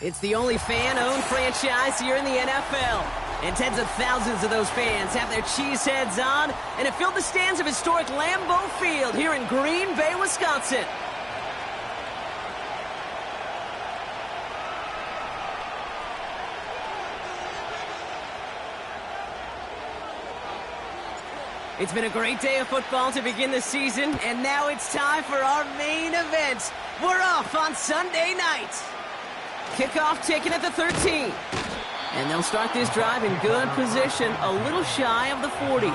It's the only fan-owned franchise here in the NFL. And tens of thousands of those fans have their cheese heads on and have filled the stands of historic Lambeau Field here in Green Bay, Wisconsin. It's been a great day of football to begin the season, and now it's time for our main event. We're off on Sunday night. Kickoff taken at the 13. And they'll start this drive in good position, a little shy of the 40.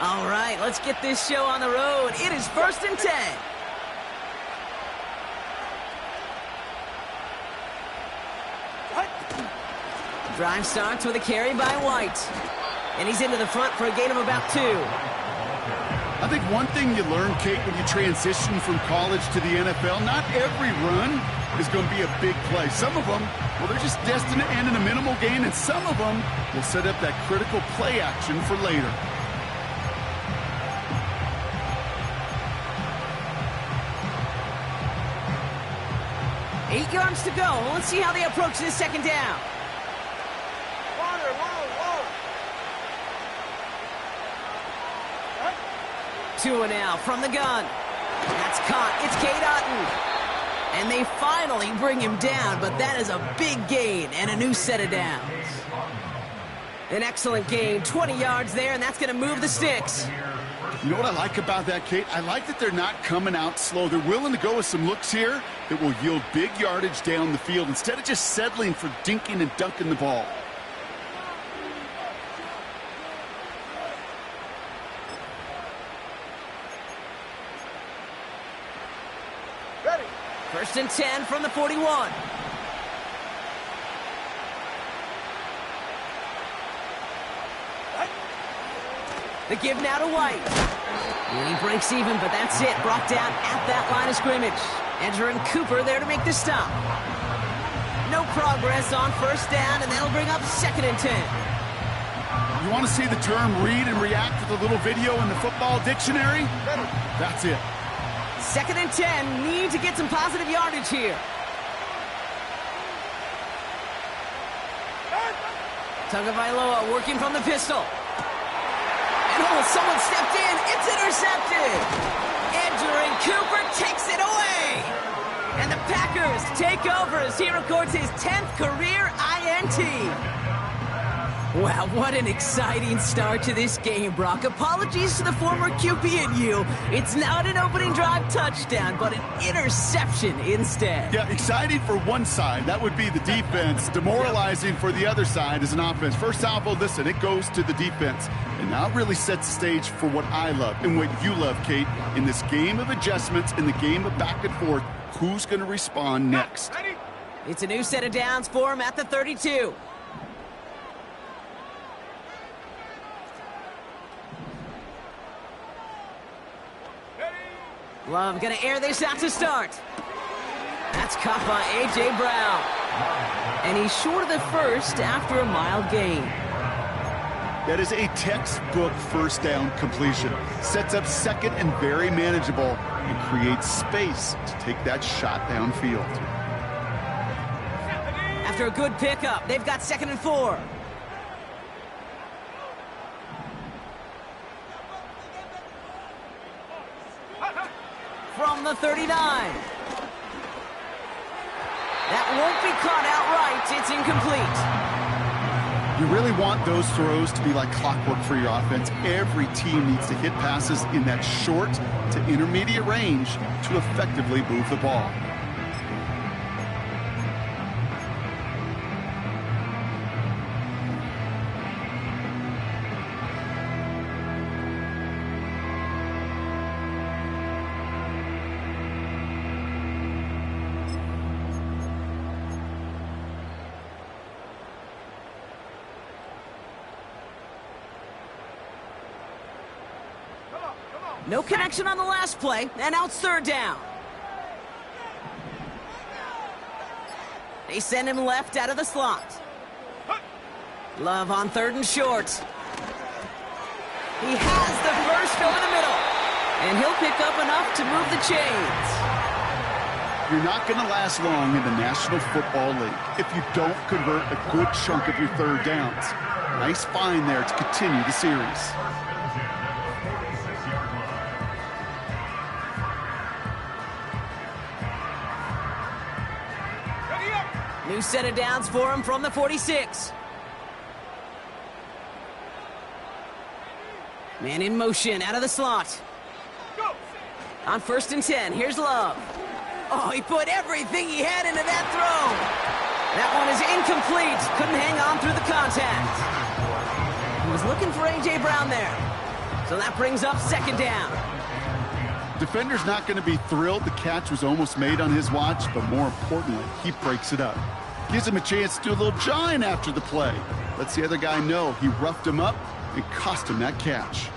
All right, let's get this show on the road. It is 1st and 10. Drive starts with a carry by White. And he's into the front for a gain of about 2. I think one thing you learn, Kate, when you transition from college to the NFL, not every run is going to be a big play. Some of them, well, they're just destined to end in a minimal gain, and some of them will set up that critical play action for later. Eight yards to go. Let's see how they approach this second down. Two and out from the gun. That's caught. It's Cade Otton. And they finally bring him down, but that is a big gain and a new set of downs. An excellent gain, 20 yards there, and that's going to move the sticks. You know what I like about that, Kate? I like that they're not coming out slow. They're willing to go with some looks here that will yield big yardage down the field instead of just settling for dinking and dunking the ball. Ready. 1st and 10 from the 41. The give now to White. And he breaks even, but that's it. Brought down at that line of scrimmage. Edger and Cooper there to make the stop. No progress on 1st down, and that'll bring up 2nd and 10. You want to see the term read and react with a little video in the football dictionary? That's it. 2nd and 10. Need to get some positive yardage here. Tagovailoa working from the pistol. Oh, someone stepped in. It's intercepted. Edger and Cooper takes it away. And the Packers take over as he records his 10th career INT. Wow, what an exciting start to this game, Brock. Apologies to the former QB and you. It's not an opening drive touchdown, but an interception instead. Yeah, exciting for one side. That would be the defense. Demoralizing for the other side as an offense. First salvo, listen, it goes to the defense. And now it really sets the stage for what I love and what you love, Kate. In this game of adjustments, in the game of back and forth, who's going to respond next? It's a new set of downs for him at the 32. Love gonna air this out to start. That's caught by A.J. Brown. And he's short of the first after a mild gain. That is a textbook 1st down completion. Sets up 2nd and very manageable and creates space to take that shot downfield. After a good pickup, they've got 2nd and 4. From the 39. That won't be caught outright. It's incomplete. You really want those throws to be like clockwork for your offense. Every team needs to hit passes in that short to intermediate range to effectively move the ball. No connection on the last play, and now it's 3rd down. They send him left out of the slot. Love on 3rd and short. He has the first over the middle. And he'll pick up enough to move the chains. You're not going to last long in the National Football League if you don't convert a good chunk of your 3rd downs. Nice find there to continue the series. New set of downs for him from the 46. Man in motion out of the slot. On 1st and 10, here's Love. Oh, he put everything he had into that throw. That one is incomplete. Couldn't hang on through the contact. He was looking for A.J. Brown there. So that brings up 2nd down. Defender's not going to be thrilled the catch was almost made on his watch, but more importantly, he breaks it up. Gives him a chance to do a little jawing after the play. Lets the other guy know he roughed him up and cost him that catch.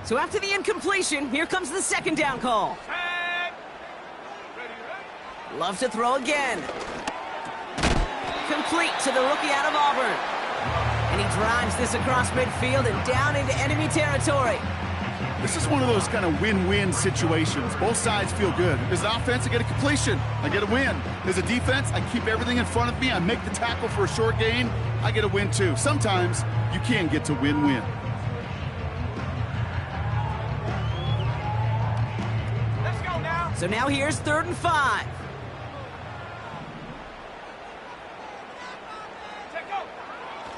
So after the incompletion, here comes the 2nd down call. Love to throw again. Complete to the rookie out of Auburn. And he drives this across midfield and down into enemy territory. This is one of those kind of win-win situations. Both sides feel good. As an offense, I get a completion. I get a win. As a defense, I keep everything in front of me. I make the tackle for a short gain. I get a win, too. Sometimes you can get to win-win. Let's go now. So now here's 3rd and 5.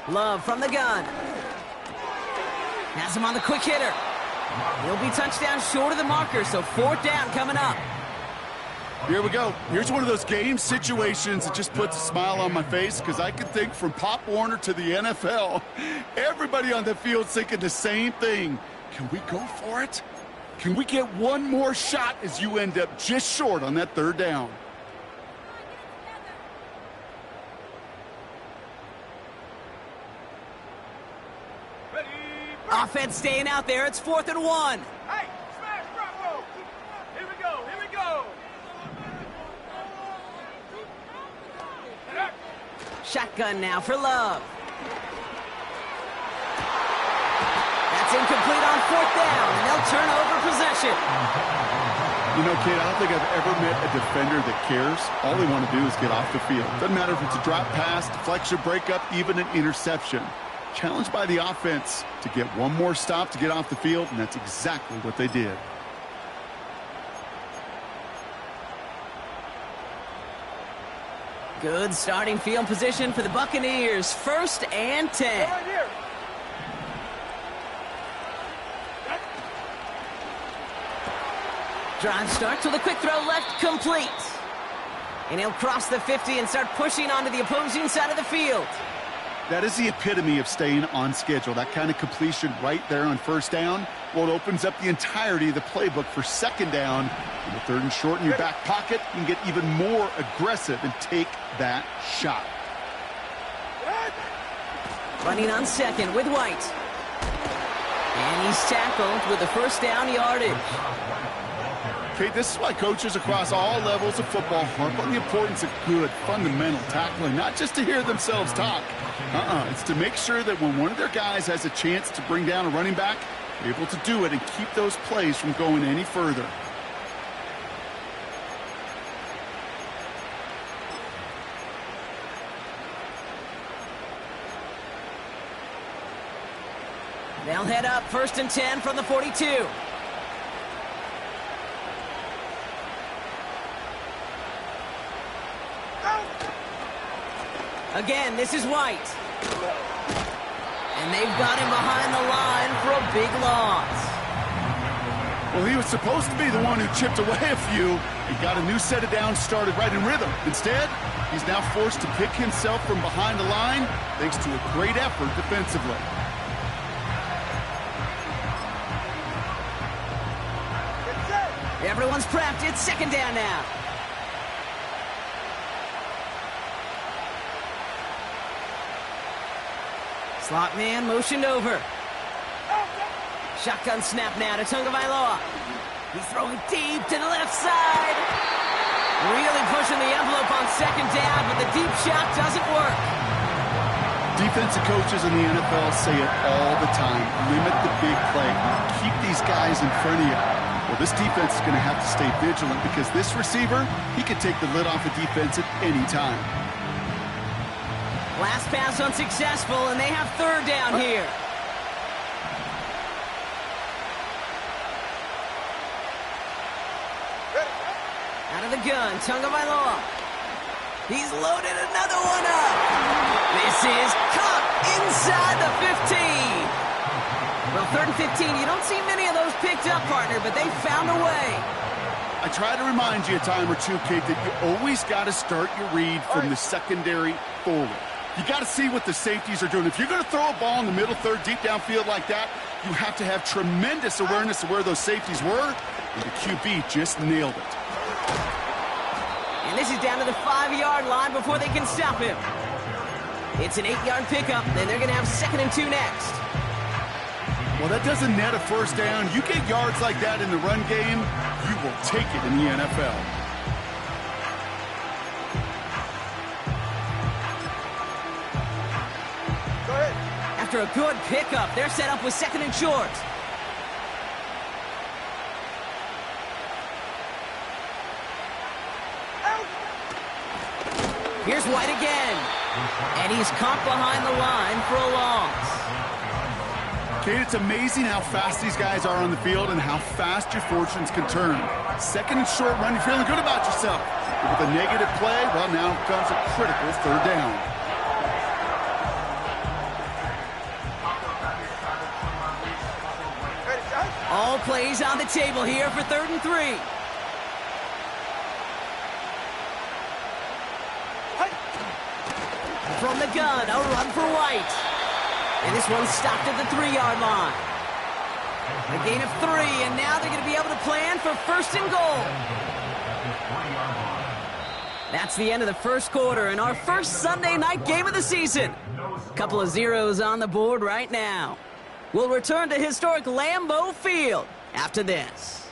Love from the gun. Has him on the quick hitter. He'll be touchdown short of the marker, so 4th down coming up. Here we go. Here's one of those game situations that just puts a smile on my face because I can think from Pop Warner to the NFL. Everybody on the field's thinking the same thing. Can we go for it? Can we get one more shot as you end up just short on that 3rd down? Offense staying out there. It's 4th and 1. Hey, smash Bravo. Here we go. Here we go. Shotgun now for Love. That's incomplete on 4th down, and they'll turn over possession. You know, Kate, I don't think I've ever met a defender that cares. All they want to do is get off the field. Doesn't matter if it's a drop pass, deflection, breakup, even an interception. Challenged by the offense to get one more stop to get off the field, and that's exactly what they did. Good starting field position for the Buccaneers. 1st and 10. Right here. Drive starts with a quick throw left, complete. And he'll cross the 50 and start pushing onto the opposing side of the field. That is the epitome of staying on schedule. That kind of completion right there on 1st down. Well, it opens up the entirety of the playbook for 2nd down. In the 3rd and short in your back pocket, you can get even more aggressive and take that shot. Running on 2nd with White. And he's tackled with the 1st down yardage. Okay, this is why coaches across all levels of football harp on the importance of good, fundamental tackling, not just to hear themselves talk. It's to make sure that when one of their guys has a chance to bring down a running back, they're able to do it and keep those plays from going any further. They'll head up 1st and 10 from the 42. Again, this is White. And they've got him behind the line for a big loss. Well, he was supposed to be the one who chipped away a few and got a new set of downs started right in rhythm. Instead, he's now forced to pick himself from behind the line thanks to a great effort defensively. Everyone's prepped. It's 2nd down now. Slot man motioned over. Shotgun snap now to Tagovailoa. He's throwing deep to the left side. Really pushing the envelope on 2nd down, but the deep shot doesn't work. Defensive coaches in the NFL say it all the time. Limit the big play. Keep these guys in front of you. Well, this defense is going to have to stay vigilant because this receiver, he can take the lid off a defense at any time. Last pass unsuccessful, and they have third down here. Out of the gun, Tagovailoa. He's loaded another one up. This is caught inside the 15. Well, 3rd and 15, you don't see many of those picked up, partner, but they found a way. I try to remind you a time or two, Kate, that you always got to start your read from the secondary forward. You got to see what the safeties are doing. If you're going to throw a ball in the middle third, deep downfield like that, you have to have tremendous awareness of where those safeties were, and the QB just nailed it. And this is down to the 5-yard line before they can stop him. It's an 8-yard pickup, then they're going to have 2nd and 2 next. Well, that doesn't net a first down. You get yards like that in the run game, you will take it in the NFL. Go ahead. After a good pickup, they're set up with 2nd and short. Here's White again. And he's caught behind the line for a loss. Kate, it's amazing how fast these guys are on the field and how fast your fortunes can turn. 2nd and short run, you're feeling good about yourself. But with a negative play, well, now comes a critical 3rd down. All plays on the table here for 3rd and 3. From the gun, a run for White. And this one stopped at the 3-yard line. A gain of 3, and now they're going to be able to plan for 1st and goal. That's the end of the first quarter and our first Sunday night game of the season. Couple of zeros on the board right now. We'll return to historic Lambeau Field after this.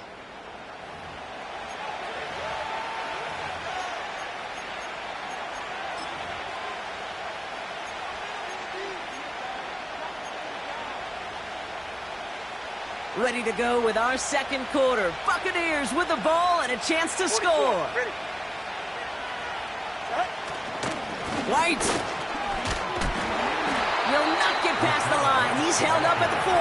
Ready to go with our second quarter. Buccaneers with the ball and a chance to score. Ready. White. Will not get past the line. He's held up at the 4.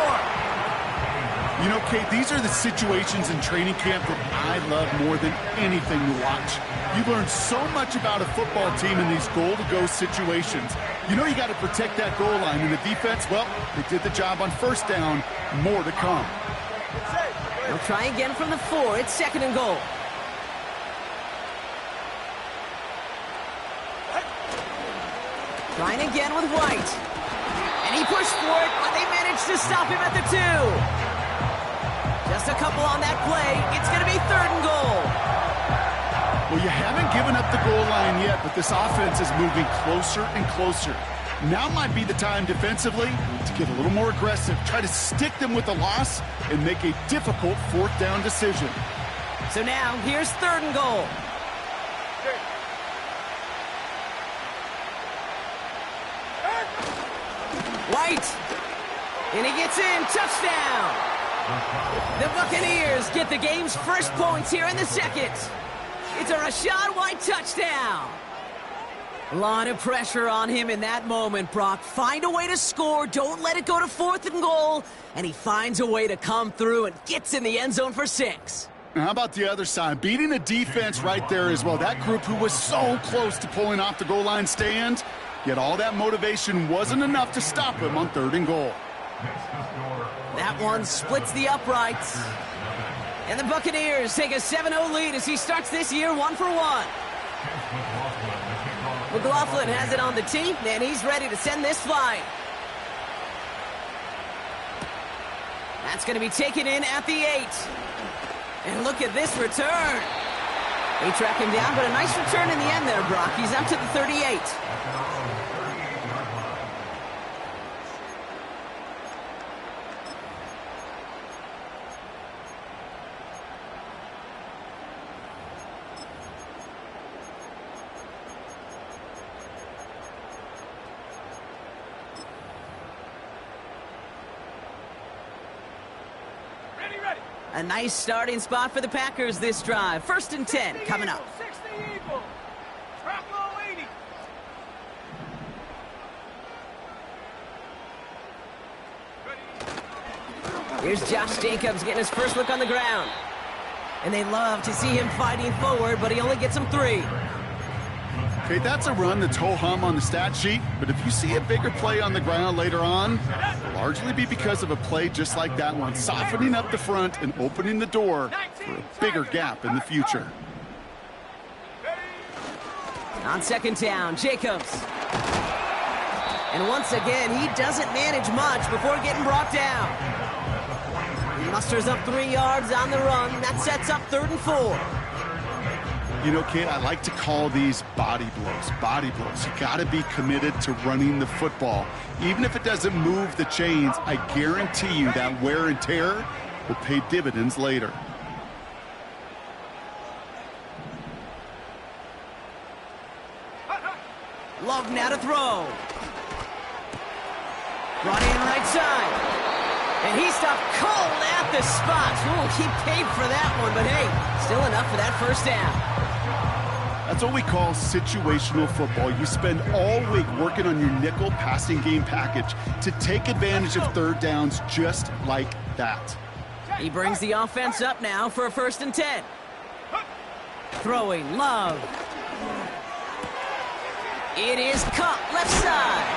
You know, Kate, these are the situations in training camp that I love more than anything to watch. You learn so much about a football team in these goal-to-go situations. You know you got to protect that goal line, and the defense, well, they did the job on 1st down. More to come. They'll try again from the 4. It's 2nd and goal. Trying again with White. And he pushed for it, but they managed to stop him at the 2. Just a couple on that play. It's going to be 3rd and goal. Well, you haven't given up the goal line yet, but this offense is moving closer and closer. Now might be the time defensively to get a little more aggressive, try to stick them with the loss, and make a difficult 4th down decision. So now, here's 3rd and goal. White. And he gets in. Touchdown. The Buccaneers get the game's first points here in the second. It's a Rachaad White touchdown. A lot of pressure on him in that moment, Brock. Find a way to score. Don't let it go to 4th and goal. And he finds a way to come through and gets in the end zone for 6. Now, how about the other side? Beating a defense right there as well. That group who was so close to pulling off the goal line stand, yet all that motivation wasn't enough to stop him on 3rd and goal. That one splits the uprights. And the Buccaneers take a 7-0 lead as he starts this year 1-for-1. McLaughlin has it on the tee, and he's ready to send this flying. That's going to be taken in at the 8. And look at this return. They track him down, but a nice return in the end there, Brock. He's up to the 38. A nice starting spot for the Packers this drive. 1st and 10 coming up. 60 Eagle. Trap low 80. Here's Josh Jacobs getting his first look on the ground. And they love to see him fighting forward, but he only gets them 3. Okay, that's a run that's ho-hum on the stat sheet, but if you see a bigger play on the ground later on, it'll largely be because of a play just like that one, softening up the front and opening the door for a bigger gap in the future. On 2nd down, Jacobs. And once again, he doesn't manage much before getting brought down. He musters up 3 yards on the run. That sets up 3rd and 4. You know, kid, I like to call these body blows. Body blows. You got to be committed to running the football. Even if it doesn't move the chains, I guarantee you that wear and tear will pay dividends later. Love now to throw. Brought in right side. And he stopped cold at the spot. Ooh, he paid for that one, but hey, still enough for that 1st down. That's what we call situational football. You spend all week working on your nickel passing game package to take advantage of 3rd downs just like that. He brings the offense up now for a 1st and 10. Throwing, Love. It is Cup, left side.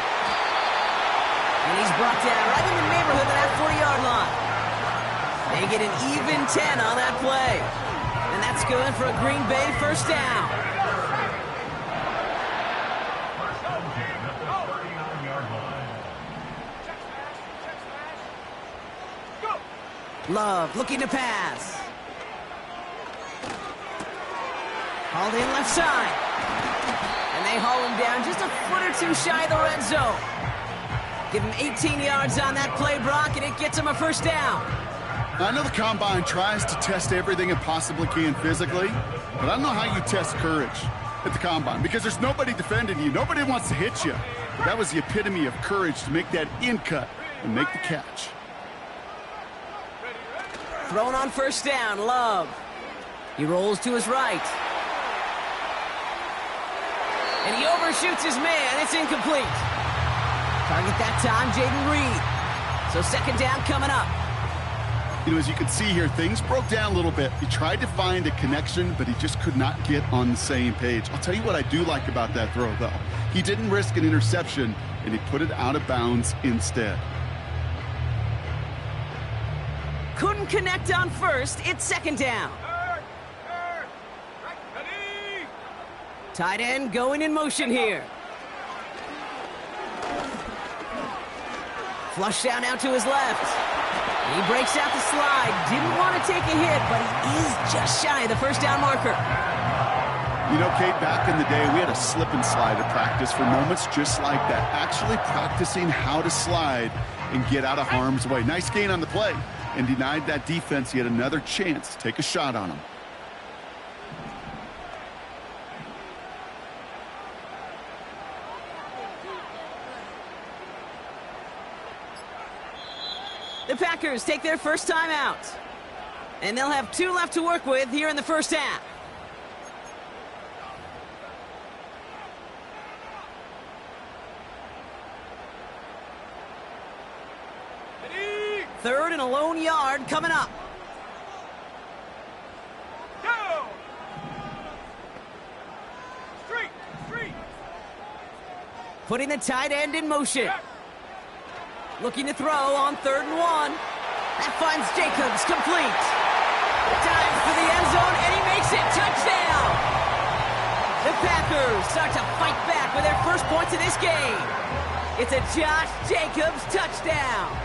And he's brought down right in the neighborhood of that 40-yard line. They get an even 10 on that play. And that's good for a Green Bay 1st down. Love looking to pass. Hauled in left side. And they haul him down just a foot or 2 shy of the red zone. Give him 18 yards on that play, Brock, and it gets him a 1st down. I know the Combine tries to test everything it possibly can physically, but I don't know how you test courage at the Combine because there's nobody defending you. Nobody wants to hit you. That was the epitome of courage to make that in cut and make the catch. Thrown on 1st down, Love. He rolls to his right. And he overshoots his man. It's incomplete. Target that time, Jaden Reed. So 2nd down coming up. You know, as you can see here, things broke down a little bit. He tried to find a connection, but he just could not get on the same page. I'll tell you what I do like about that throw, though. He didn't risk an interception, and he put it out of bounds instead. Couldn't connect on 1st. It's 2nd down. Tight end going in motion here. Flush down out to his left. He breaks out the slide. Didn't want to take a hit, but he is just shy of the 1st down marker. You know, Kate, back in the day, we had a slip and slide at practice for moments just like that. Actually practicing how to slide and get out of harm's way. Nice gain on the play. And denied that defense yet another chance to take a shot on him. The Packers take their 1st time out. And they'll have 2 left to work with here in the 1st half. Third and a lone yard coming up. Go! Street! Putting the tight end in motion. Looking to throw on 3rd and 1. That finds Jacobs complete. Dives for the end zone, and he makes it. Touchdown! The Packers start to fight back with their first points of this game. It's a Josh Jacobs touchdown.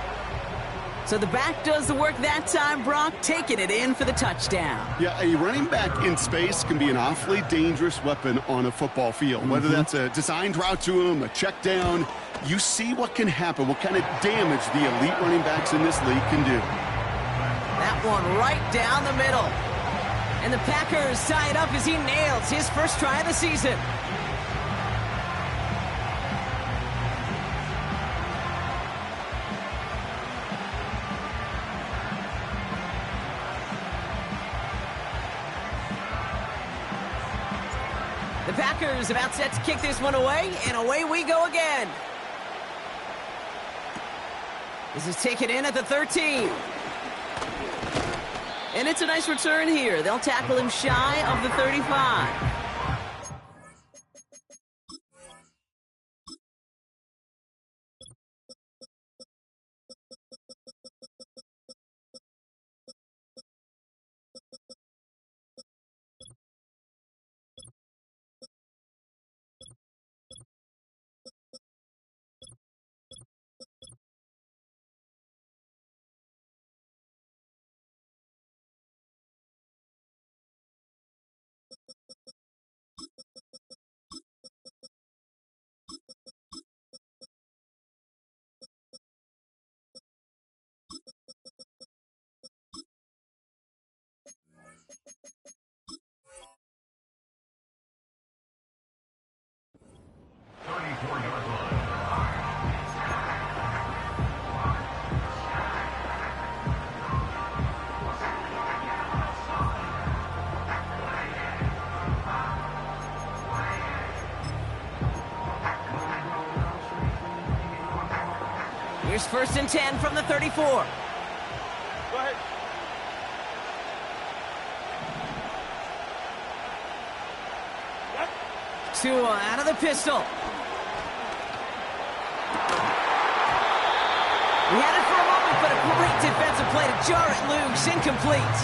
So the back does the work that time, Brock, taking it in for the touchdown. Yeah, a running back in space can be an awfully dangerous weapon on a football field. Whether that's a designed route to him, a check down, you see what can happen, what kind of damage the elite running backs in this league can do. That one right down the middle. And the Packers tie it up as he nails his first try of the season. The Packers about set to kick this one away, and away we go again. This is taken in at the 13. And it's a nice return here. They'll tackle him shy of the 35. Here's 1st and 10 from the 34. Go ahead. Tua out of the pistol. He had it for a moment, but a great defensive play to jar it loose. Incomplete.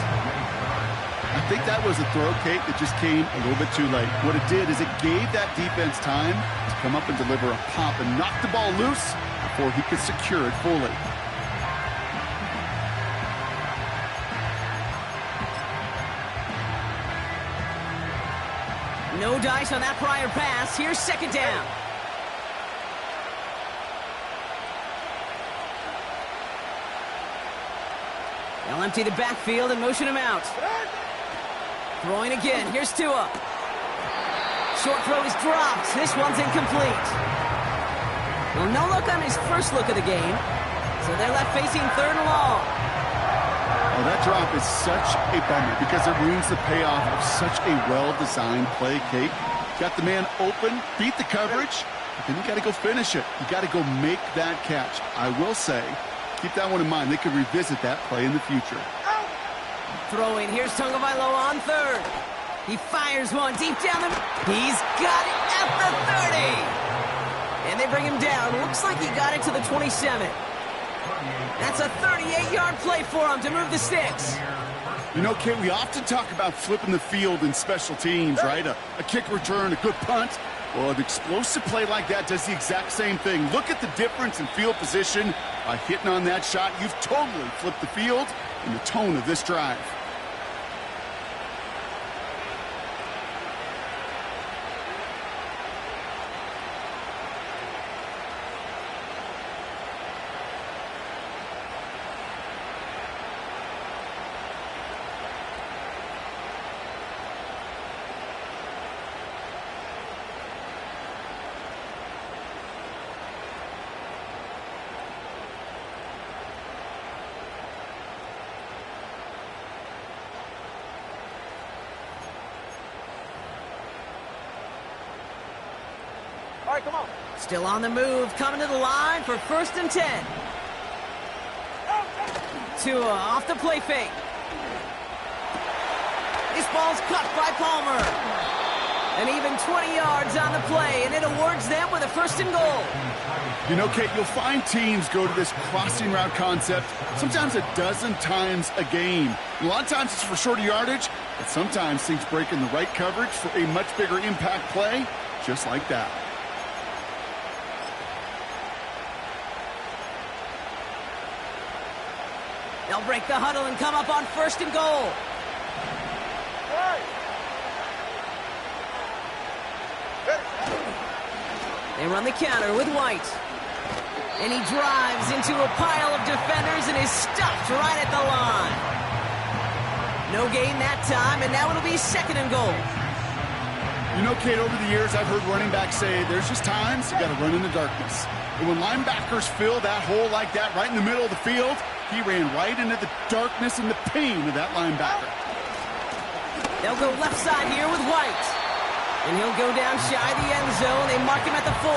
I think that was a throw, Kate, that just came a little bit too late. What it did is it gave that defense time to come up and deliver a pop and knock the ball loose before he could secure it fully. No dice on that prior pass. Here's 2nd down. They'll empty the backfield and motion him out. Throwing again. Here's Tua. Short throw is dropped. This one's incomplete. Well, no look on his first look of the game. So they're left facing 3rd and long. Oh, that drop is such a bummer because it ruins the payoff of such a well-designed play, Kate. Got the man open, beat the coverage, but then you got to go finish it. You got to go make that catch. I will say, keep that one in mind. They could revisit that play in the future. Throwing. Here's Tagovailoa on 3rd. He fires one deep down the... He's got it at the 30. And they bring him down. Looks like he got it to the 27. That's a 38-yard play for him to move the sticks. You know, Kate, we often talk about flipping the field in special teams, right? A kick return, a good punt. Well, an explosive play like that does the exact same thing. Look at the difference in field position. By hitting on that shot, you've totally flipped the field and the tone of this drive. All right, come on. Still on the move, coming to the line for 1st and 10. Tua off the play fake. This ball's cut by Palmer. And even 20 yards on the play, and it awards them with a 1st and goal. You know, Kate, you'll find teams go to this crossing route concept sometimes a dozen times a game. A lot of times it's for shorter yardage, but sometimes things break in the right coverage for a much bigger impact play, just like that. They'll break the huddle and come up on 1st and goal. They run the counter with White. And he drives into a pile of defenders and is stopped right at the line. No gain that time, and now it'll be 2nd and goal. You know, Kate, over the years, I've heard running backs say there's just times you got to run in the darkness. And when linebackers fill that hole like that right in the middle of the field, he ran right into the darkness and the pain of that linebacker. They'll go left side here with White. And he'll go down shy of the end zone. They mark him at the 4.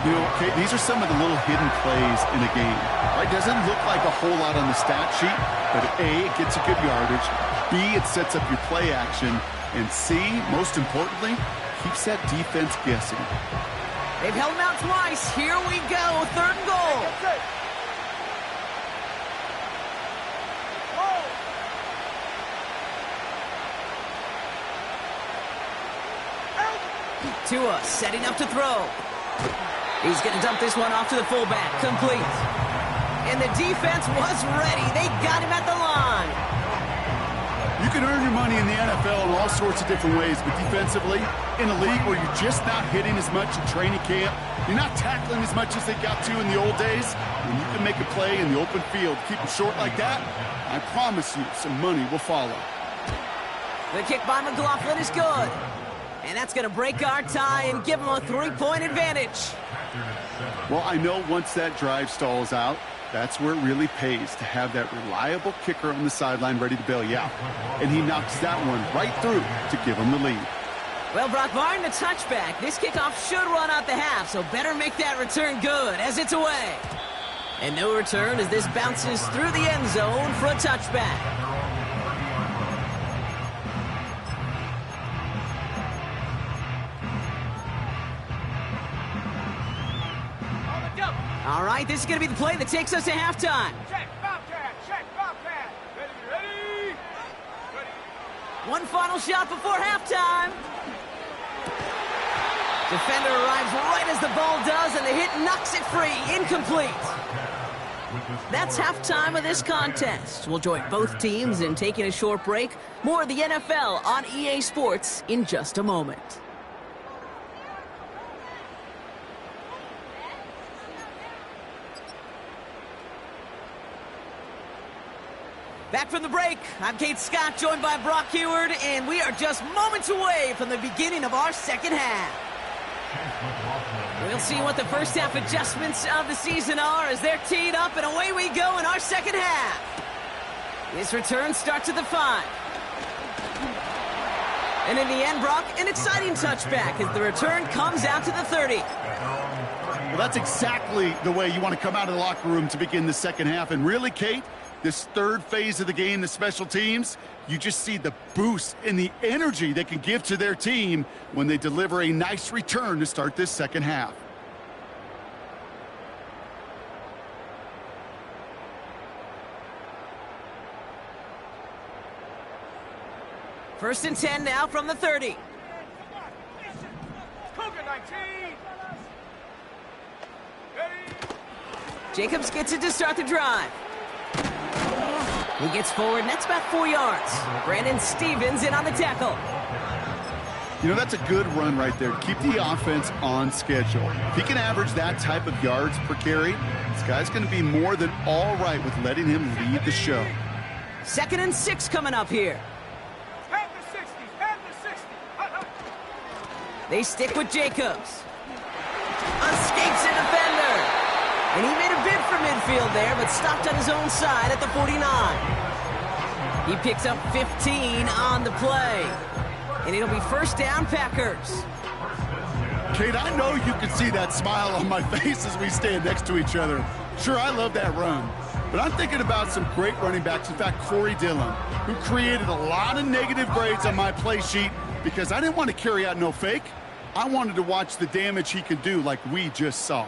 You know, okay, these are some of the little hidden plays in a game. Right? Doesn't look like a whole lot on the stat sheet, but A, it gets you good yardage. B, it sets up your play action. And C, most importantly, keeps that defense guessing. They've held him out twice. Here we go. 3rd and goal. Tua setting up to throw. He's going to dump this one off to the fullback. Complete. And the defense was ready. They got him at the line. You can earn your money in the NFL in all sorts of different ways, but defensively, in a league where you're just not hitting as much in training camp, you're not tackling as much as they got to in the old days, when you can make a play in the open field, keep it short like that, I promise you some money will follow. The kick by McLaughlin is good. And that's going to break our tie and give them a 3-point advantage. Well, I know once that drive stalls out, that's where it really pays to have that reliable kicker on the sideline ready to bail you out. And he knocks that one right through to give him the lead. Well, Brock, barring the touchback, this kickoff should run out the half, so better make that return good as it's away. And no return as this bounces through the end zone for a touchback. All right, this is going to be the play that takes us to halftime. Check, Bobcat, check, Bobcat. Ready. One final shot before halftime. Defender arrives right as the ball does, and the hit knocks it free. Incomplete. That's halftime of this contest. We'll join both teams in taking a short break. More of the NFL on EA Sports in just a moment. Back from the break, I'm Kate Scott, joined by Brock Heward, and we are just moments away from the beginning of our second half. We'll see what the first half adjustments of the season are as they're teed up, and away we go in our second half. This return starts at the 5. And in the end, Brock, an exciting touchback as the return comes out to the 30. Well, that's exactly the way you want to come out of the locker room to begin the second half. And really, Kate, this third phase of the game, the special teams, you just see the boost and the energy they can give to their team when they deliver a nice return to start this second half. First and 10 now from the 30. Cougar 19. Ready. Jacobs gets it to start the drive. He gets forward, and that's about 4 yards. Brandon Stevens in on the tackle. You know, that's a good run right there. Keep the offense on schedule. If he can average that type of yards per carry, this guy's going to be more than all right with letting him lead the show. 2nd and 6 coming up here. Head to 60. Head to 60. They stick with Jacobs. Escapes a defender. And he made a bid for midfield there, but stopped on his own side at the 49. He picks up 15 on the play. And it'll be first down, Packers. Kate, I know you can see that smile on my face as we stand next to each other. Sure, I love that run. But I'm thinking about some great running backs. In fact, Corey Dillon, who created a lot of negative grades on my play sheet because I didn't want to carry out no fake. I wanted to watch the damage he could do like we just saw.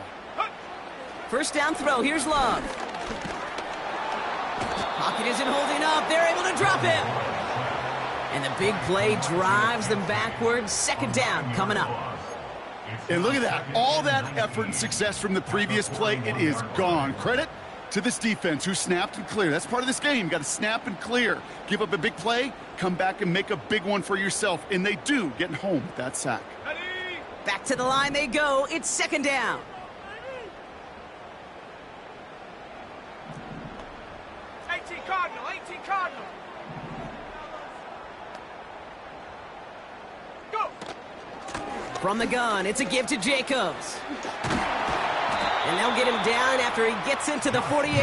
First down throw. Here's Love. Pocket isn't holding up. They're able to drop him. And the big play drives them backwards. Second down coming up. And look at that. All that effort and success from the previous play, it is gone. Credit to this defense who snapped and cleared. That's part of this game. You got to snap and clear. Give up a big play, come back and make a big one for yourself. And they do, getting home with that sack. Ready. Back to the line they go. It's second down. 18 Cardinal. 18 Cardinal. Go. From the gun, it's a give to Jacobs. And they'll get him down after he gets into the 48.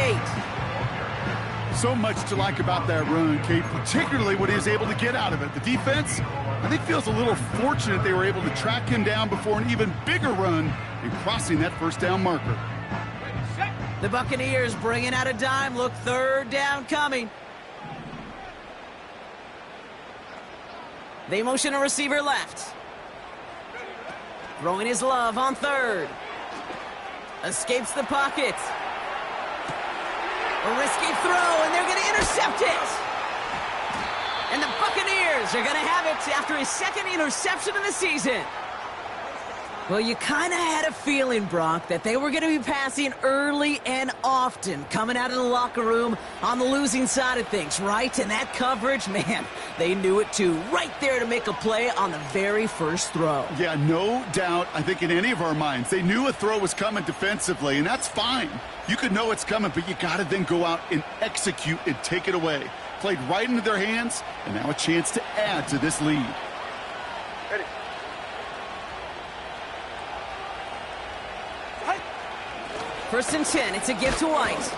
So much to like about that run, Kate, particularly what he was able to get out of it. The defense, I think, feels a little fortunate they were able to track him down before an even bigger run in crossing that first down marker. The Buccaneers bringing out a dime. Look, third down coming. They motion a receiver left. Throwing his love on third. Escapes the pocket. A risky throw, and they're going to intercept it. And the Buccaneers are going to have it after his second interception of the season. Well, you kind of had a feeling, Brock, that they were going to be passing early and often, coming out of the locker room on the losing side of things, right? And that coverage, man, they knew it too. Right there to make a play on the very first throw. Yeah, no doubt, I think in any of our minds, they knew a throw was coming defensively, and that's fine. You could know it's coming, but you got to then go out and execute and take it away. Played right into their hands, and now a chance to add to this lead. Ready. First and 10, it's a give to White.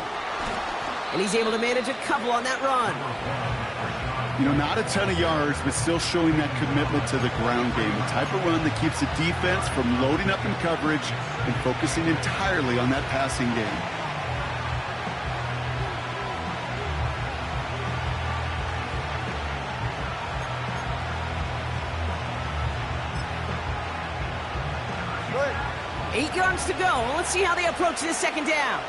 And he's able to manage a couple on that run. You know, not a ton of yards, but still showing that commitment to the ground game. The type of run that keeps the defense from loading up in coverage and focusing entirely on that passing game. Good. 8 yards to go. Let's see how they approach this second down.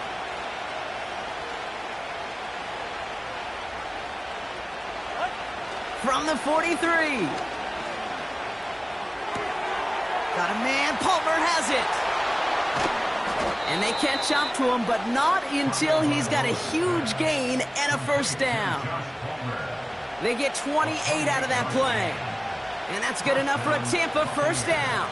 From the 43. Got a man. Palmer has it. And they catch up to him, but not until he's got a huge gain and a first down. They get 28 out of that play. And that's good enough for a Tampa first down.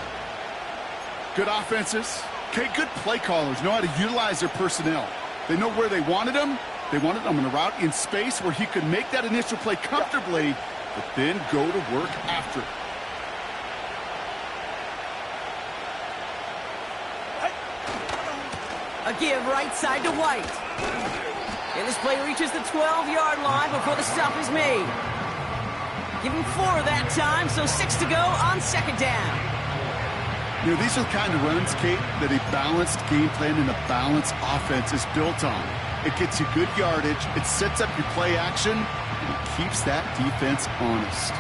Good offenses. Okay, good play callers know how to utilize their personnel. They know where they wanted him. They wanted him in a route in space where he could make that initial play comfortably, but then go to work after. A give right side to White. And this play reaches the 12-yard line before the stop is made. Give him 4 that time, so 6 to go on second down. You know, these are the kind of runs, Kate, that a balanced game plan and a balanced offense is built on. It gets you good yardage, it sets up your play action, and it keeps that defense honest.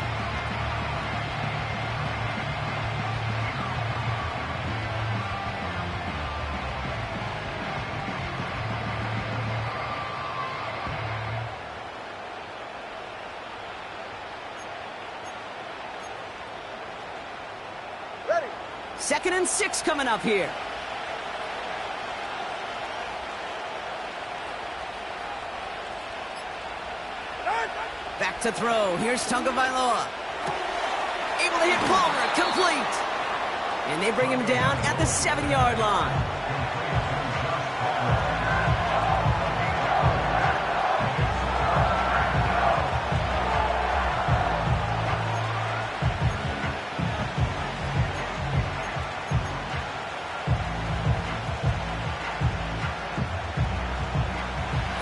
Ready. 2nd and 6 coming up here. Back to throw. Here's Tagovailoa. Able to hit Palmer. Complete. And they bring him down at the 7-yard line.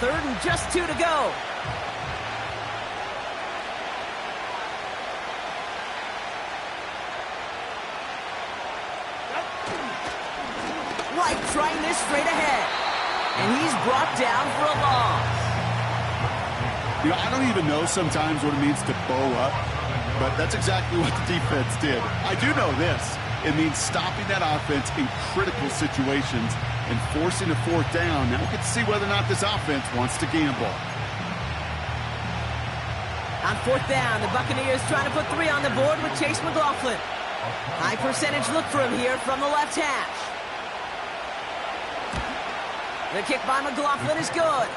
Third and just 2 to go. White trying this straight ahead. And he's brought down for a loss. You know, I don't even know sometimes what it means to bow up, but that's exactly what the defense did. I do know this. It means stopping that offense in critical situations and forcing a 4th down. Now we get to see whether or not this offense wants to gamble. On 4th down, the Buccaneers trying to put 3 on the board with Chase McLaughlin. High percentage look for him here from the left hash. The kick by McLaughlin is good.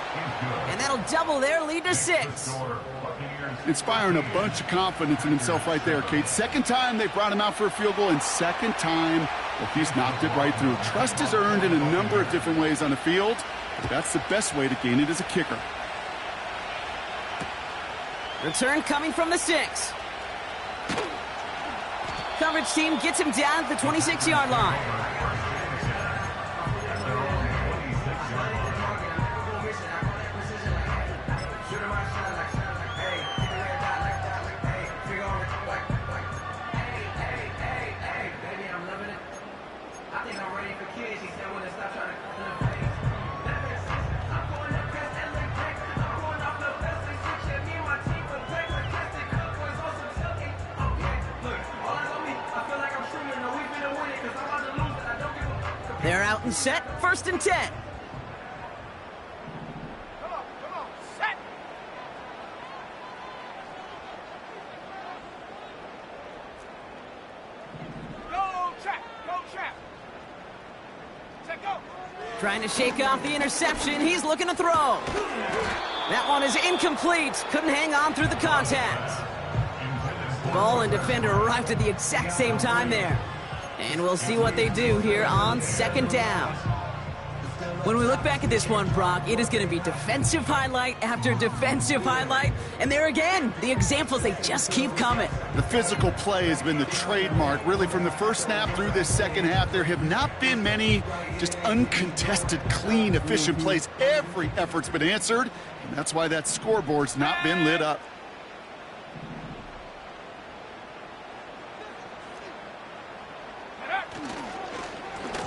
And that'll double their lead to 6. Inspiring a bunch of confidence in himself right there, Kate. Second time they brought him out for a field goal, and second time, well, he's knocked it right through. Trust is earned in a number of different ways on the field, but that's the best way to gain it as a kicker. Return coming from the 6. Coverage team gets him down at the 26-yard line. They're out and set, 1st and 10. Come on, set. Go trap. Set, go. Trying to shake off the interception. He's looking to throw. That one is incomplete. Couldn't hang on through the contact. Ball and defender arrived at the exact same time there. And we'll see what they do here on 2nd down. When we look back at this one, Brock, it is going to be defensive highlight after defensive highlight. And there again, the examples, they just keep coming. The physical play has been the trademark. Really, from the first snap through this second half, there have not been many just uncontested, clean, efficient plays. Every effort's been answered, and that's why that scoreboard's not been lit up.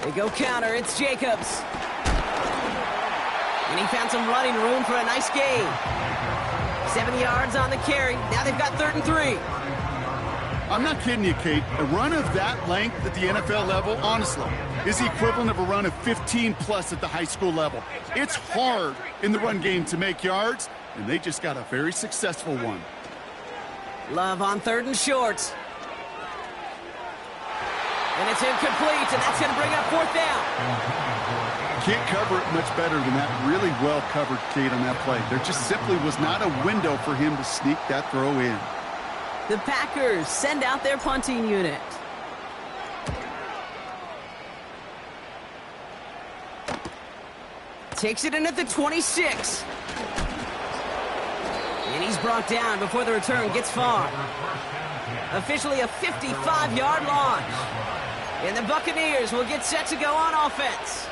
They go counter, it's Jacobs. And he found some running room for a nice gain. 7 yards on the carry. Now they've got 3rd and 3. I'm not kidding you, Kate. A run of that length at the NFL level, honestly, is the equivalent of a run of 15-plus at the high school level. It's hard in the run game to make yards, and they just got a very successful one. Love on 3rd and short. And it's incomplete, and that's going to bring up 4th down. Can't cover it much better than that. Really well covered, Kate, on that play. There just simply was not a window for him to sneak that throw in. The Packers send out their punting unit. Takes it in at the 26. And he's brought down before the return gets far. Officially a 55-yard launch. And the Buccaneers will get set to go on offense.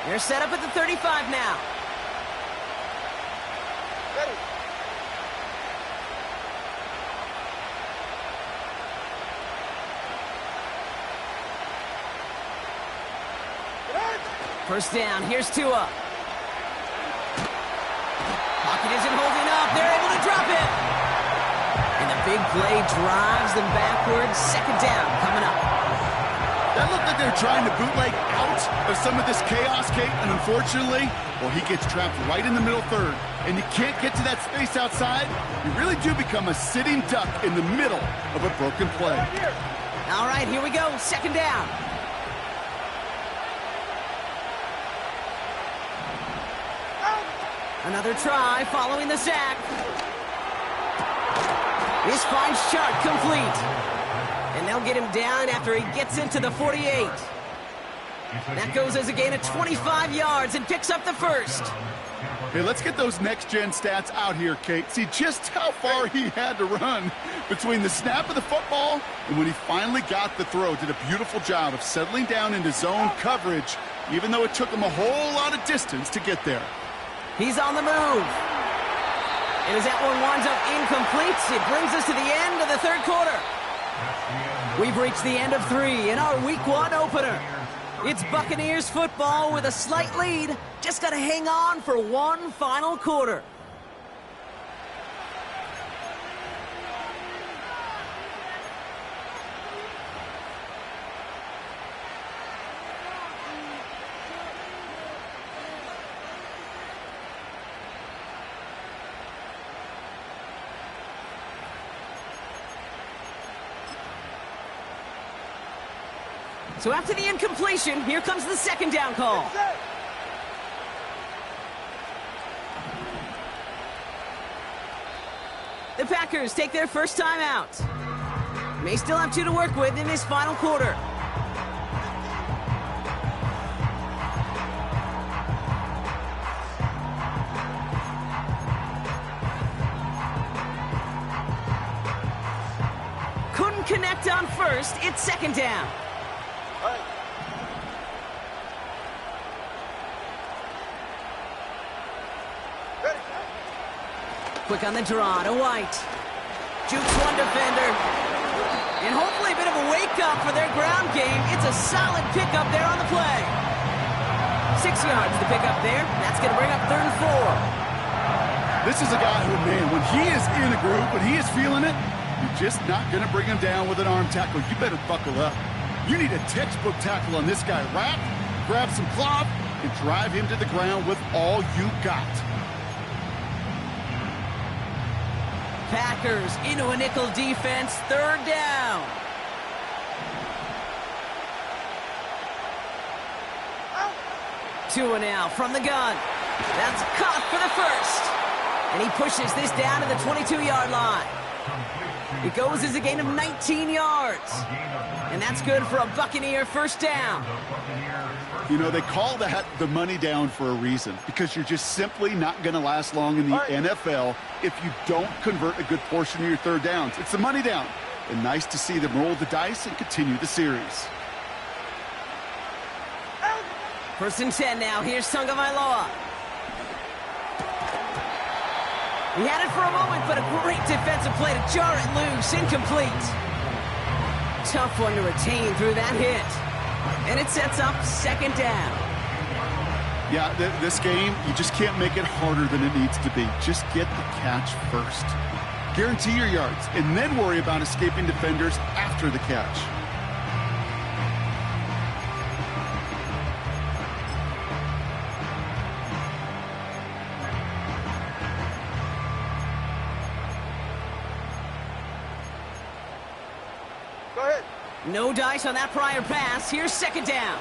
They're set up at the 35 now. Ready. First down, here's Tua. Pocket isn't holding up. They're able to drop it. And the big play drives them backwards. 2nd down coming up. That looked like they're trying to bootleg out of some of this chaos, Kate, and unfortunately, well, he gets trapped right in the middle 3rd, and you can't get to that space outside. You really do become a sitting duck in the middle of a broken play. All right, here we go. 2nd down. Another try following the sack. This finds Shark complete. And they'll get him down after he gets into the 48. That goes as a gain of 25 yards and picks up the 1st. Hey, let's get those next-gen stats out here, Kate. See just how far he had to run between the snap of the football and when he finally got the throw. Did a beautiful job of settling down into zone coverage, even though it took him a whole lot of distance to get there. He's on the move. And as that one winds up incomplete, it brings us to the end of the 3rd quarter. We've reached the end of 3 in our Week 1 opener. It's Buccaneers football with a slight lead. Just got to hang on for one final quarter. So after the incompletion, here comes the 2nd down call. The Packers take their first time out. May still have 2 to work with in this final quarter. Couldn't connect on first. It's 2nd down. Quick on the draw to White. Jukes one defender. And hopefully a bit of a wake-up for their ground game. It's a solid pickup there on the play. 6 yards to pick up there. That's going to bring up 3rd and 4. This is a guy who, man, when he is in a groove, when he is feeling it, you're just not going to bring him down with an arm tackle. You better buckle up. You need a textbook tackle on this guy. Wrap, grab some cloth, and drive him to the ground with all you got. Packers into a nickel defense, 3rd down. Tua now from the gun. That's caught for the first. And he pushes this down to the 22-yard line. It goes as a gain of 19 yards. And that's good for a Buccaneer 1st down. You know, they call that the money down for a reason, because you're just simply not going to last long in the NFL if you don't convert a good portion of your 3rd downs. It's the money down. And nice to see them roll the dice and continue the series. 1st and 10 now. Here's Tagovailoa. He had it for a moment, but a great defensive play to jar it loose. Incomplete. Tough one to retain through that hit. And it sets up 2nd down. Yeah, this game, you just can't make it harder than it needs to be. Just get the catch first. Guarantee your yards, and then worry about escaping defenders after the catch. Go ahead. No dice on that prior pass. Here's 2nd down.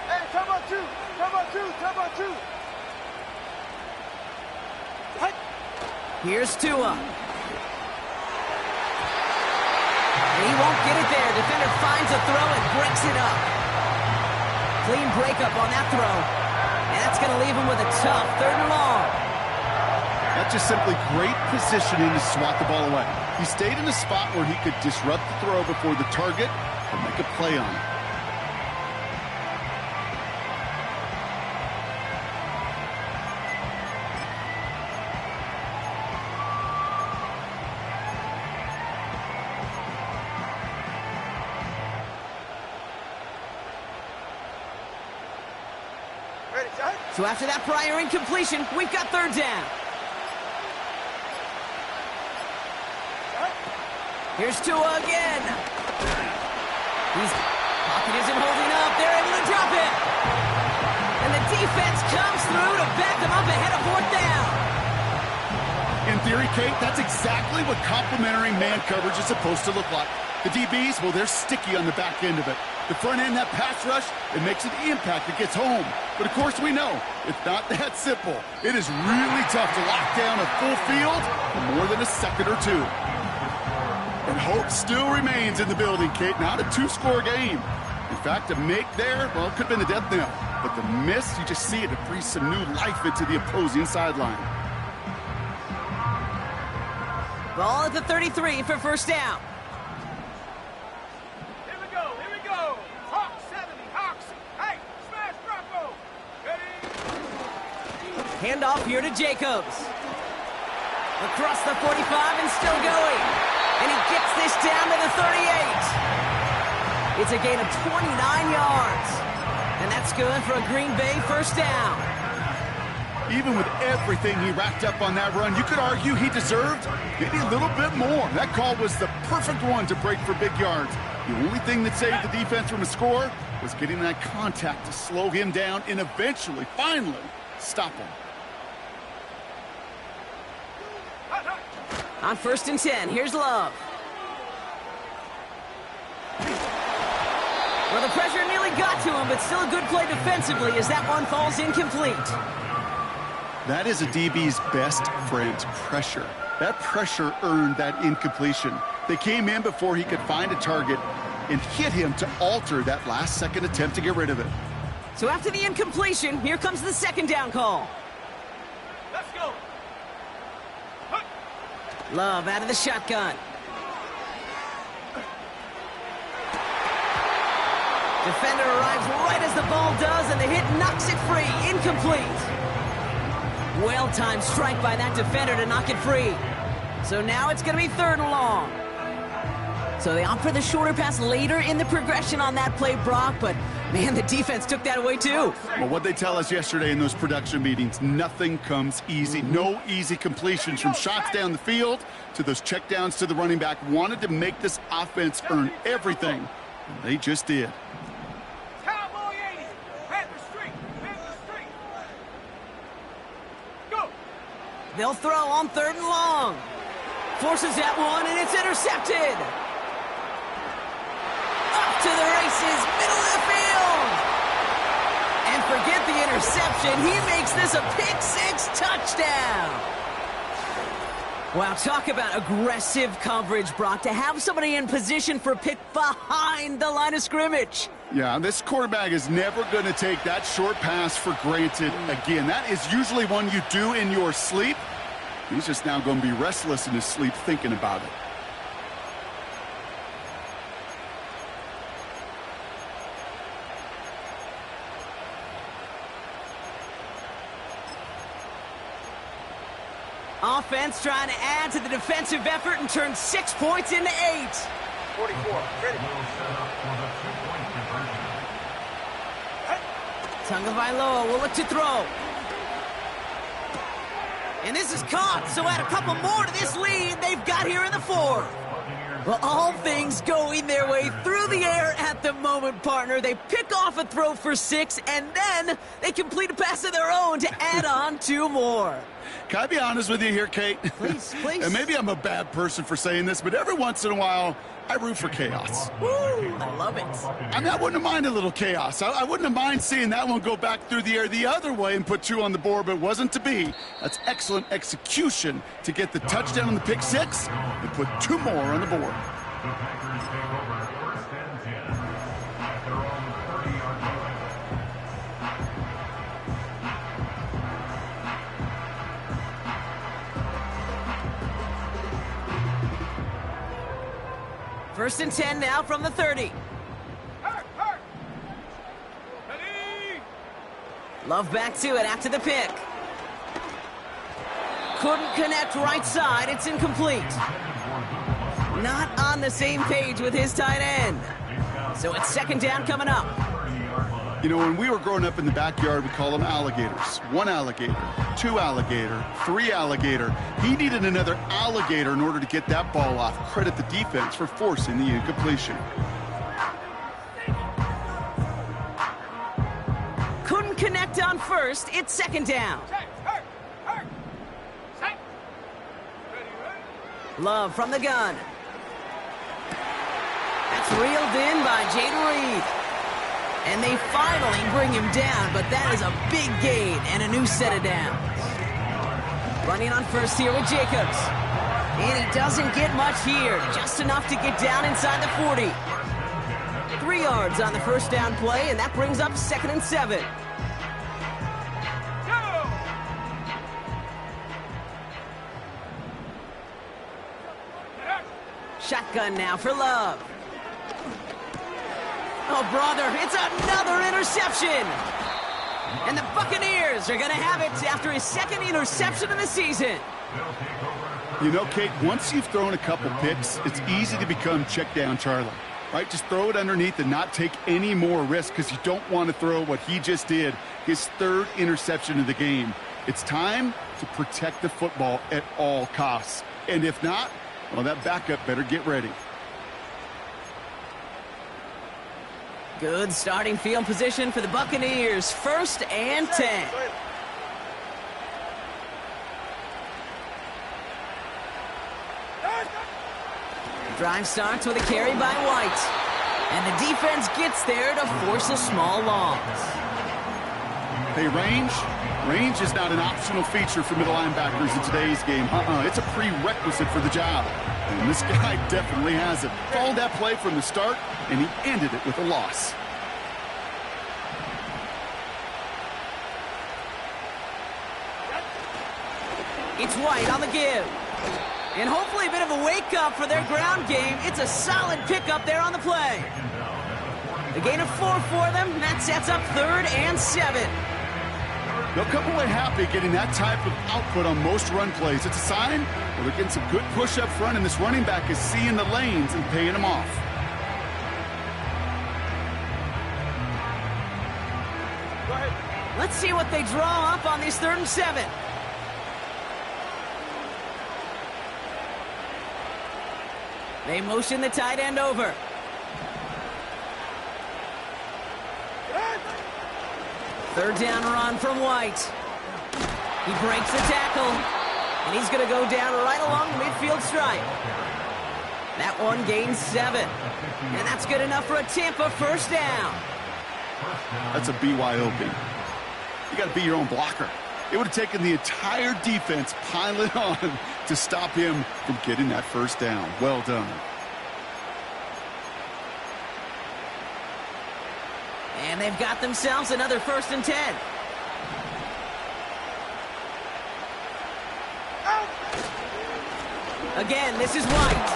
Hey, come on, 2. Come on, 2. Come on, 2. Hey. Here's Tua. And he won't get it there. Defender finds a throw and breaks it up. Clean breakup on that throw. And that's going to leave him with a tough 3rd and long. That's just simply great positioning to swat the ball away. He stayed in a spot where he could disrupt the throw before the target and make a play on it. Ready, shot. So after that prior incompletion, we've got 3rd down. Here's Tua again. His pocket isn't holding up. They're able to drop it. And the defense comes through to back them up ahead of 4th down. In theory, Kate, that's exactly what complementary man coverage is supposed to look like. The DBs, well, they're sticky on the back end of it. The front end, that pass rush, it makes an impact that gets home. But of course we know, it's not that simple. It is really tough to lock down a full field for more than a second or two. And hope still remains in the building, Kate. Not a 2-score game. In fact, a make there, well, it could have been a death knell. But the miss, you just see it breathe some new life into the opposing sideline. Ball at the 33 for 1st down. Here we go. Here we go. Hawks 70. Hawks. Hey, smash Bronco. Ready? Handoff here to Jacobs. Across the 45 and still going. And he gets this down to the 38. It's a gain of 29 yards. And that's good for a Green Bay 1st down. Even with everything he racked up on that run, you could argue he deserved maybe a little bit more. That call was the perfect one to break for big yards. The only thing that saved the defense from a score was getting that contact to slow him down and eventually, finally, stop him. On 1st and 10, here's Love. Well, the pressure nearly got to him, but still a good play defensively as that one falls incomplete. That is a DB's best friend, pressure. That pressure earned that incompletion. They came in before he could find a target and hit him to alter that last-second attempt to get rid of it. So after the incompletion, here comes the 2nd down call. Let's go. Love out of the shotgun. Defender arrives right as the ball does, and the hit knocks it free. Incomplete. Well-timed strike by that defender to knock it free. So now it's going to be 3rd and long. So they opt for the shorter pass later in the progression on that play, Brock, but man, the defense took that away too. Well, what they tell us yesterday in those production meetings, nothing comes easy. No easy completions from shots down the field to those checkdowns to the running back. Wanted to make this offense earn everything, and they just did. Cowboy 80. Head the street. Head the street. Go. They'll throw on 3rd and long. Forces that one, and it's intercepted. Up to the races, middle of the field. And forget the interception. He makes this a pick-6 touchdown. Wow, talk about aggressive coverage, Brock, to have somebody in position for a pick behind the line of scrimmage. Yeah, this quarterback is never going to take that short pass for granted again. That is usually one you do in your sleep. He's just now going to be restless in his sleep thinking about it. Offense trying to add to the defensive effort and turn 6 points into 8. 44. Ready. Tagovailoa will look to throw. And this is caught, so add a couple more to this lead they've got here in the 4th. Well, all things going their way through the air at the moment, partner. They pick off a throw for 6, and then they complete a pass of their own to add on 2 more. Can I be honest with you here, Kate? Please, please. And maybe I'm a bad person for saying this, but every once in a while, I root for chaos. Woo, I love it. I mean, I wouldn't have minded a little chaos. I wouldn't have minded seeing that one go back through the air the other way and put 2 on the board, but it wasn't to be. That's excellent execution to get the touchdown on the pick-6 and put 2 more on the board. The Packers take over 1st and 10 at their own 30-yard line. First and 10 now from the 30. Hurt. Ready. Love back to it after the pick. Couldn't connect right side. It's incomplete. Not on the same page with his tight end. So it's 2nd down coming up. You know, when we were growing up in the backyard, we call them alligators. 1 alligator, 2 alligator, 3 alligator. He needed another alligator in order to get that ball off. Credit the defense for forcing the incompletion. Couldn't connect on first. It's 2nd down. Check. Hurt. Set. Ready. Love from the gun. That's reeled in by Jaden Reed. And they finally bring him down, but that is a big gain and a new set of downs. Running on first here with Jacobs. And he doesn't get much here, just enough to get down inside the 40. 3 yards on the first down play, and that brings up 2nd and 7. Go. Shotgun now for Love. Oh, brother, it's another interception. And the Buccaneers are going to have it after his 2nd interception of the season. You know, Kate, once you've thrown a couple picks, it's easy to become check down Charlie, right? Just throw it underneath and not take any more risk because you don't want to throw what he just did, his 3rd interception of the game. It's time to protect the football at all costs. And if not, well, that backup better get ready. Good starting field position for the Buccaneers. 1st and 10. Drive starts with a carry by White. And the defense gets there to force a small loss. Hey, range is not an optional feature for middle linebackers in today's game. It's a prerequisite for the job. And this guy definitely has it. Followed that play from the start, and he ended it with a loss. It's White on the give. And hopefully a bit of a wake-up for their ground game. It's a solid pickup there on the play. A gain of 4 for them. That sets up 3rd and 7. They'll come away happy getting that type of output on most run plays. It's a sign where they're getting some good push up front, and this running back is seeing the lanes and paying them off. Go ahead. Let's see what they draw up on this 3rd and 7. They motion the tight end over. Third down run from White. He breaks the tackle, and he's going to go down right along the midfield stripe. That one gains 7, and that's good enough for a Tampa first down. That's a BYOB. You got to be your own blocker. It would have taken the entire defense piling on to stop him from getting that first down. Well done. And they've got themselves another 1st and 10. Again, this is White.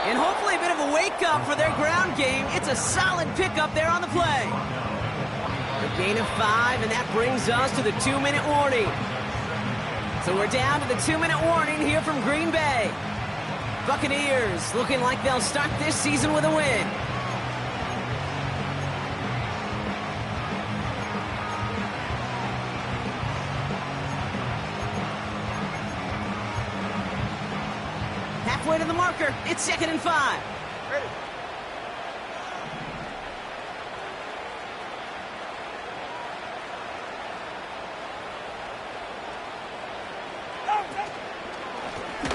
And hopefully a bit of a wake-up for their ground game. It's a solid pickup there on the play. A gain of 5, and that brings us to the 2-minute warning. So we're down to the 2-minute warning here from Green Bay. Buccaneers looking like they'll start this season with a win. Halfway to the marker, it's 2nd and 5. Ready.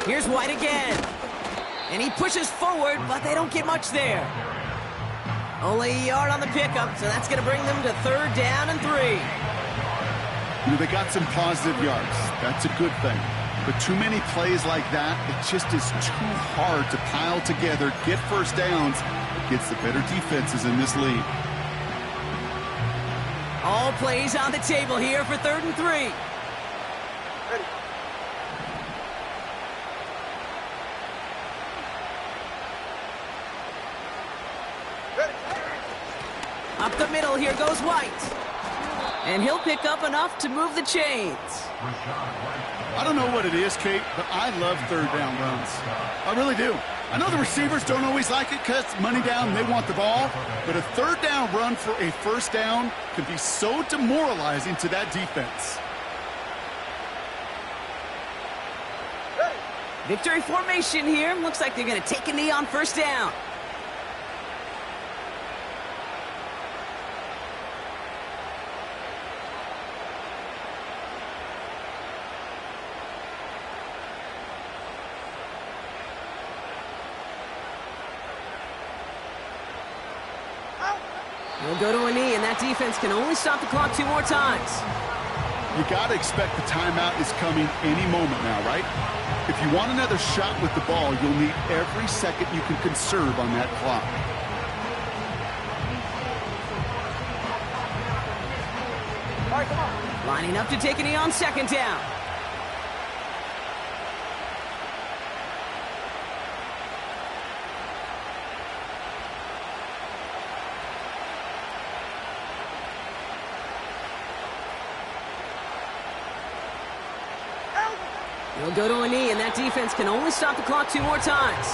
Here's White again. And he pushes forward, but they don't get much there. Only a yard on the pickup, so that's going to bring them to 3rd down and 3. You know, they got some positive yards. That's a good thing. But too many plays like that, it just is too hard to pile together, get first downs against the better defenses in this league. All plays on the table here for 3rd and 3. Ready. Ready. Up the middle, here goes White. And he'll pick up enough to move the chains. I don't know what it is, Kate, but I love 3rd down runs. I really do. I know the receivers don't always like it because money down, they want the ball. But a 3rd down run for a first down can be so demoralizing to that defense. Victory formation here. Looks like they're going to take a knee on 1st down. He'll go to a knee, and that defense can only stop the clock 2 more times. You got to expect the timeout is coming any moment now, right? If you want another shot with the ball, you'll need every second you can conserve on that clock. All right, come on. Lining up to take a knee on 2nd down. He'll go to a knee, and that defense can only stop the clock 2 more times.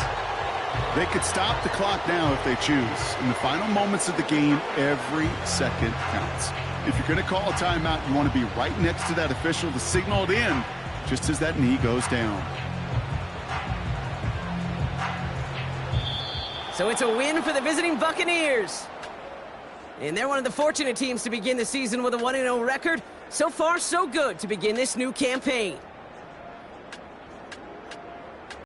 They could stop the clock now if they choose. In the final moments of the game, every second counts. If you're going to call a timeout, you want to be right next to that official to signal it in just as that knee goes down. So it's a win for the visiting Buccaneers. And they're one of the fortunate teams to begin the season with a 1-0 record. So far, so good to begin this new campaign.